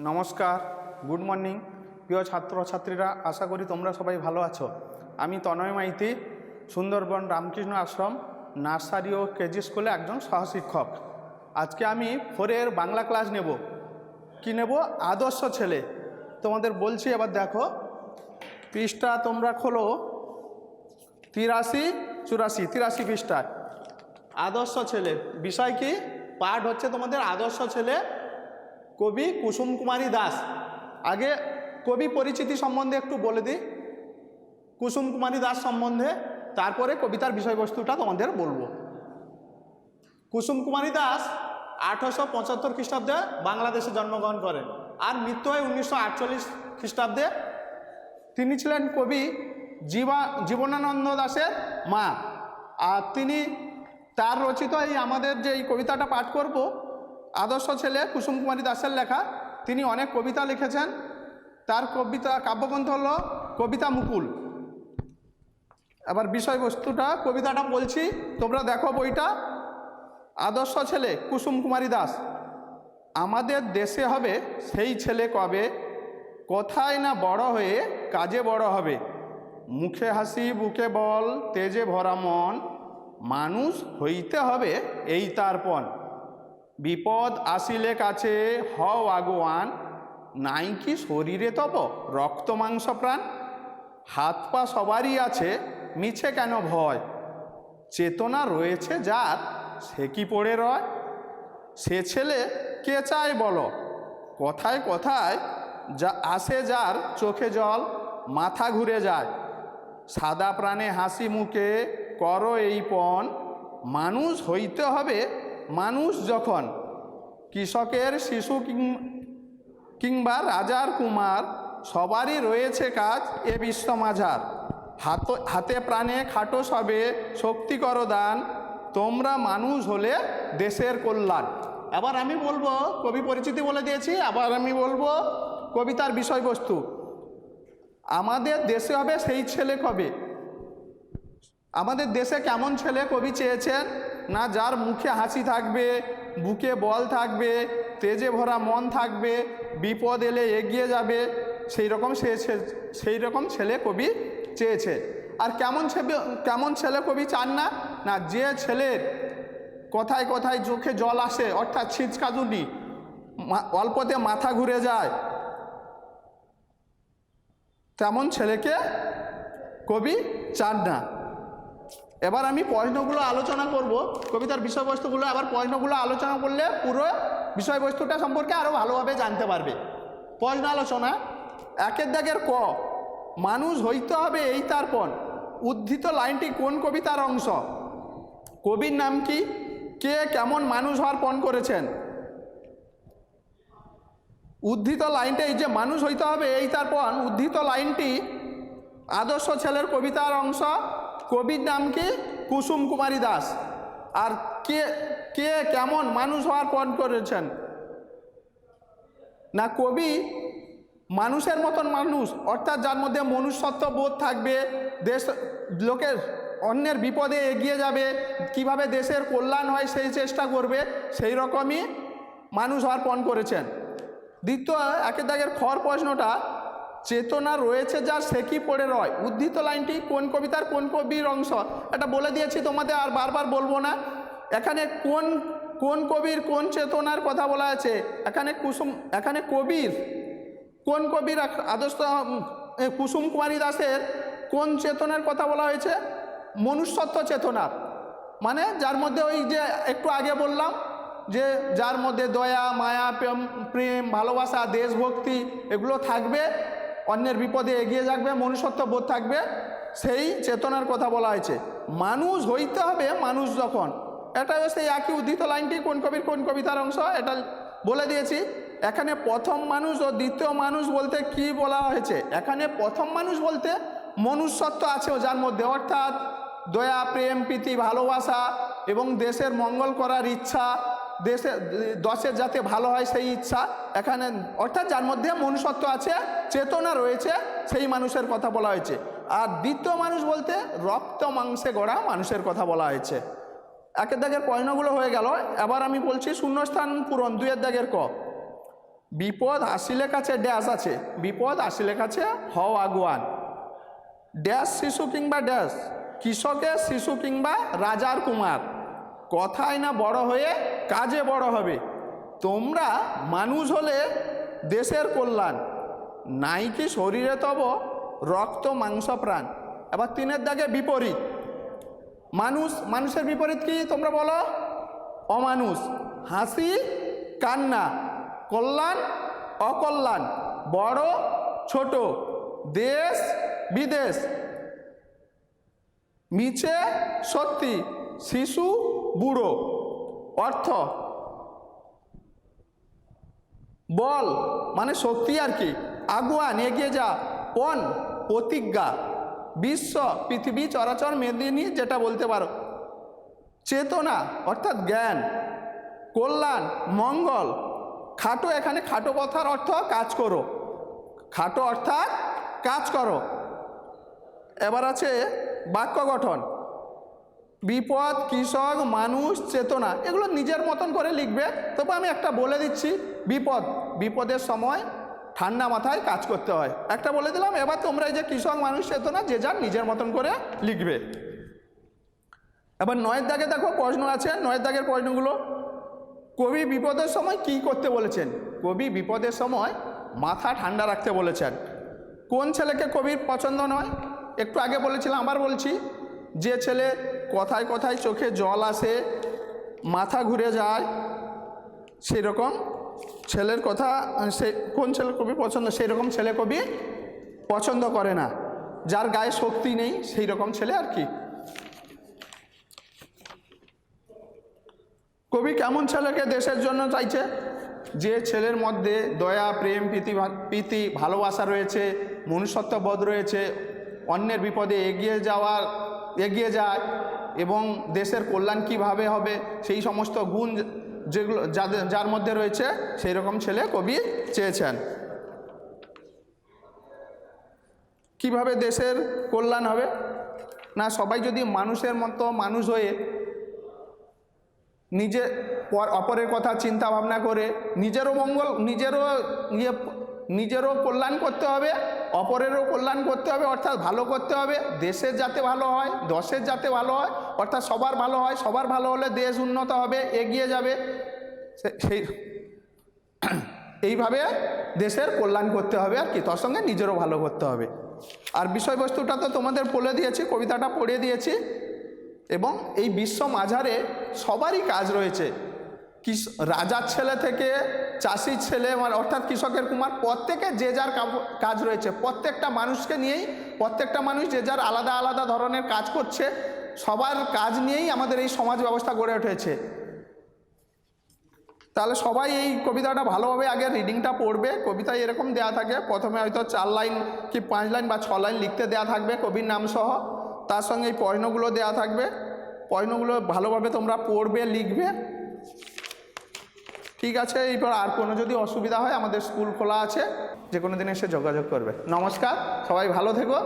নমস্কার, good morning প্রিয় ছাত্রছাত্রীরা। আশা করি তোমরা সবাই ভালো আছো। আমি তনয় মাইতি, সুন্দরবন রামকৃষ্ণ আশ্রম নার্সারি ও কেজি স্কুলে একজন সহশিক্ষক। আজকে আমি 4-এর বাংলা ক্লাস নেব। কি নেব? আদর্শ ছেলে। তোমাদের বলছি, এবার দেখো পৃষ্ঠা তোমরা খোলো 83-84 পৃষ্ঠায়। আদর্শ ছেলে বিষয় কি? পাঠ হচ্ছে তোমাদের আদর্শ ছেলে, কবি কুসুম কুমারী দাস। আগে কবি পরিচিতি সম্বন্ধে একটু বলে দিই, কুসুম কুমারী দাস সম্বন্ধে, তারপরে কবিতার বিষয়বস্তুটা তোমাদের বলবো। কুসুম কুমারী দাস 1875 খ্রিস্টাব্দে বাংলাদেশে জন্মগ্রহণ করেন আর মৃত্যু হয় 1948 খ্রিস্টাব্দে। তিনি ছিলেন কবি জীবনানন্দ দাশের মা। আর তিনি তার রচিত এই আমাদের যে এই কবিতাটা পাঠ করব, আদর্শ ছেলে কুসুম কুমারী দাসের লেখা। তিনি অনেক কবিতা লিখেছেন। তার কবিতা কাব্যগ্রন্থ হলো কবিতা মুকুল। এবার বিষয়বস্তুটা, কবিতাটা বলছি, তোমরা দেখো বইটা। আদর্শ ছেলে কুসুম কুমারী দাস। আমাদের দেশে হবে সেই ছেলে কবে, কোথায় না বড় হয়ে কাজে বড় হবে। মুখে হাসি বুকে বল তেজে ভরা মন, মানুষ হইতে হবে এই তার পণ। বিপদ আসিলে কাছে হও আগুয়ান, নাই কি শরীরে তব রক্ত মাংস প্রাণ। হাত পা সবারই আছে মিছে কেন ভয়, চেতনা রয়েছে যার সে কি পড়ে রয়। সে ছেলে কে চায় বলো, কথায় কথায় যা আসে যার চোখে জল, মাথা ঘুরে যায়। সাদা প্রাণে হাসি মুখে করো এই পণ, মানুষ হইতে হবে মানুষ যখন। কৃষকের শিশু কিংবা রাজার কুমার, সবারই রয়েছে কাজ এ বিশ্ব মাঝার। হাতে প্রাণে খাটো সবে শক্তি করো দান, তোমরা মানুষ হলে দেশের কল্যাণ। এবার আমি বলবো, কবি পরিচিতি বলে দিয়েছি, আবার আমি বলবো কবিতার বিষয়বস্তু। আমাদের দেশে হবে সেই ছেলে কবে। আমাদের দেশে কেমন ছেলে কবি চেয়েছেন না, যার মুখে হাসি থাকবে, বুকে বল থাকবে, তেজে ভরা মন থাকবে, বিপদ এলে এগিয়ে যাবে, সেই রকম ছেলে কবি চেয়েছে। আর কেমন ছেলে কবি চান না, না যে ছেলের কথায় কথায় চোখে জল আসে, অর্থাৎ ছিচকাদুনি, অল্পতে মাথা ঘুরে যায়, তেমন ছেলেকে কবি চান না। এবার আমি প্রশ্নগুলো আলোচনা করব, কবিতার বিষয়বস্তুগুলো। আবার প্রশ্নগুলো আলোচনা করলে পুরো বিষয়বস্তুটা সম্পর্কে আরও ভালোভাবে জানতে পারবে। প্রশ্ন আলোচনা। 1-এর দাগের ক, মানুষ হইতে হবে এই তার পণ। উদ্ধৃত লাইনটি কোন কবিতার অংশ? কবির নাম কি? কে কেমন মানুষ হওয়ার পণ করেছেন? উদ্ধৃত লাইনটা, এই যে মানুষ হইতে হবে এই তার পণ, উদ্ধৃত লাইনটি আদর্শ ছেলের কবিতার অংশ। কবির নাম কি? কুসুম কুমারী দাস। আর কে কেমন মানুষ হওয়ার পণ করেছেন? না, কবি মানুষের মতন মানুষ, অর্থাৎ যার মধ্যে মনুষ্যত্ব বোধ থাকবে, লোকের অন্যের বিপদে এগিয়ে যাবে, কিভাবে দেশের কল্যাণ হয় সেই চেষ্টা করবে, সেই রকমই মানুষ হওয়ার পণ করেছেন। দ্বিতীয় 1-এর দাগের খর প্রশ্নটা, চেতনা রয়েছে যার সে কি পড়ে রয়। উদ্ধৃত লাইনটি কোন কবিতার কোন কবির অংশ? এটা বলে দিয়েছি তোমাদের, আর বারবার বলবো না। এখানে কোন কবির কোন চেতনার কথা বলা আছে? এখানে কবির কোন কবির আদর্শ কুসুম কুমারী দাসের কোন চেতনার কথা বলা হয়েছে? মনুষ্যত্ব চেতনার, মানে যার মধ্যে ওই যে একটু আগে বললাম যে যার মধ্যে দয়া মায়া প্রেম ভালোবাসা দেশভক্তি এগুলো থাকবে, অন্যের বিপদে এগিয়ে যাবে, মনুষ্যত্ব বোধ থাকবে, সেই চেতনার কথা বলা হয়েছে। মানুষ হইতে হবে মানুষ যখন, এটা সেই একই উদ্ধৃত লাইনটি কোন কবির কোন কবিতার অংশ এটা বলে দিয়েছি। এখানে প্রথম মানুষ ও দ্বিতীয় মানুষ বলতে কি বলা হয়েছে? এখানে প্রথম মানুষ বলতে মনুষ্যত্ব আছে যার মধ্যে, অর্থাৎ দয়া প্রেম প্রীতি ভালোবাসা এবং দেশের মঙ্গল করার ইচ্ছা, দেশের যাতে ভালো হয় সেই ইচ্ছা এখানে, অর্থাৎ যার মধ্যে মনুষ্যত্ব আছে, চেতনা রয়েছে, সেই মানুষের কথা বলা হয়েছে। আর দ্বিতীয় মানুষ বলতে রক্ত মাংসে গড়া মানুষের কথা বলা হয়েছে। 1-এর দাগের প্রশ্নগুলো হয়ে গেল। এবার আমি বলছি শূন্যস্থান পূরণ। 2-এর দাগের ক, বিপদ আসিলে কাছে ড্যাশ আছে, বিপদ আসিলে কাছে হও আগুয়ান। ড্যাশ শিশু কিংবা ড্যাশ, কৃষকের শিশু কিংবা রাজার কুমার, কথায় না বড় হয়ে কাজে বড় হবে। তোমরা মানুষ হলে দেশের কল্যাণ, নাই কি শরীরে তব রক্ত মাংস প্রাণ। এবার 3 দাগে বিপরীত। মানুষ, মানুষের বিপরীত কি তোমরা বলো? অমানুষ। হাসি কান্না, কল্যাণ অকল্যাণ, বড় ছোট, দেশ বিদেশ, মিছে সত্যি, শিশু বুড়ো। অর্থ বল মানে শক্তি আর কি, আগুয়ান এগিয়ে যা, পণ প্রতিজ্ঞা, বিশ্ব পৃথিবী চরাচর মেদিনী যেটা বলতে পারো, চেতনা অর্থাৎ জ্ঞান, কল্যাণ মঙ্গল। খাটো, এখানে খাটো কথার অর্থ কাজ করো, খাটো অর্থাৎ কাজ করো। এবার আছে বাক্য গঠন। বিপদ, কৃষক, মানুষ, চেতনা, এগুলো নিজের মতন করে লিখবে। তবে আমি একটা বলে দিচ্ছি, বিপদ, বিপদের সময় ঠান্ডা মাথায় কাজ করতে হয়, একটা বলে দিলাম। এবার তোমরা এই যে কৃষক, মানুষ, চেতনা যে যার নিজের মতন করে লিখবে। এবার 9 দাগে দেখো প্রশ্ন আছে, 9 দাগের প্রশ্নগুলো। কবি বিপদের সময় কি করতে বলেছেন? কবি বিপদের সময় মাথা ঠান্ডা রাখতে বলেছেন। কোন ছেলেকে কবির পছন্দ নয়? একটু আগে বলেছিলাম, আবার বলছি, যে ছেলে কথায় কথায় চোখে জল আসে, মাথা ঘুরে যায়, সেরকম ছেলের কথা, সে কোন ছেলে কবি পছন্দ? সেই রকম ছেলে কবি পছন্দ করে না। যার গায়ে শক্তি নেই সেই রকম ছেলে আর কি। কবি কেমন ছেলেকে দেশের জন্য চাইছে? যে ছেলের মধ্যে দয়া, প্রেম, প্রীতি, ভালোবাসা রয়েছে, মনুষ্যত্ববোধ রয়েছে, অন্যের বিপদে এগিয়ে যায় এবং দেশের কল্যাণ কীভাবে হবে সেই সমস্ত গুণ যেগুলো যার মধ্যে রয়েছে, সেই রকম ছেলে কবি চেয়েছেন। কিভাবে দেশের কল্যাণ হবে? না, সবাই যদি মানুষের মতো মানুষ হয়ে নিজে অপরের কথা চিন্তা ভাবনা করে নিজেরও মঙ্গল, নিজেরও কল্যাণ করতে হবে, অপরেরও কল্যাণ করতে হবে, অর্থাৎ ভালো করতে হবে। দেশের যাতে ভালো হয়, দশের যাতে ভালো হয়, অর্থাৎ সবার ভালো হয়। সবার ভালো হলে দেশ উন্নত হবে, এগিয়ে যাবে। সেই এইভাবে দেশের কল্যাণ করতে হবে আর কি, তার সঙ্গে নিজেরও ভালো করতে হবে। আর বিষয়বস্তুটা তো তোমাদের বলে দিয়েছি, কবিতাটা পড়ে দিয়েছি। এবং এই বিশ্ব মাঝারে সবারই কাজ রয়েছে, রাজার ছেলে থেকে চাষির ছেলে, অর্থাৎ কৃষকের কুমার, প্রত্যেকে যে যার কাজ রয়েছে। প্রত্যেকটা মানুষকে নিয়েই, প্রত্যেকটা মানুষ যে যার আলাদা আলাদা ধরনের কাজ করছে। সবার কাজ নিয়েই আমাদের এই সমাজ ব্যবস্থা গড়ে উঠেছে। তাহলে সবাই এই কবিতাটা ভালোভাবে আগে রিডিংটা পড়বে। কবিতায় এরকম দেয়া থাকে, প্রথমে হয়তো 4 লাইন কি 5 লাইন বা 6 লাইন লিখতে দেয়া থাকবে কবির নাম সহ, তার সঙ্গে এই প্রশ্নগুলো দেয়া থাকবে। প্রশ্নগুলো ভালোভাবে তোমরা পড়বে, লিখবে। ঠিক আছে, এইবার আর কোনো যদি অসুবিধা হয় আমাদের স্কুল খোলা আছে, যে কোনো দিন এসে যোগাযোগ করবে। নমস্কার, সবাই ভালো থেকো।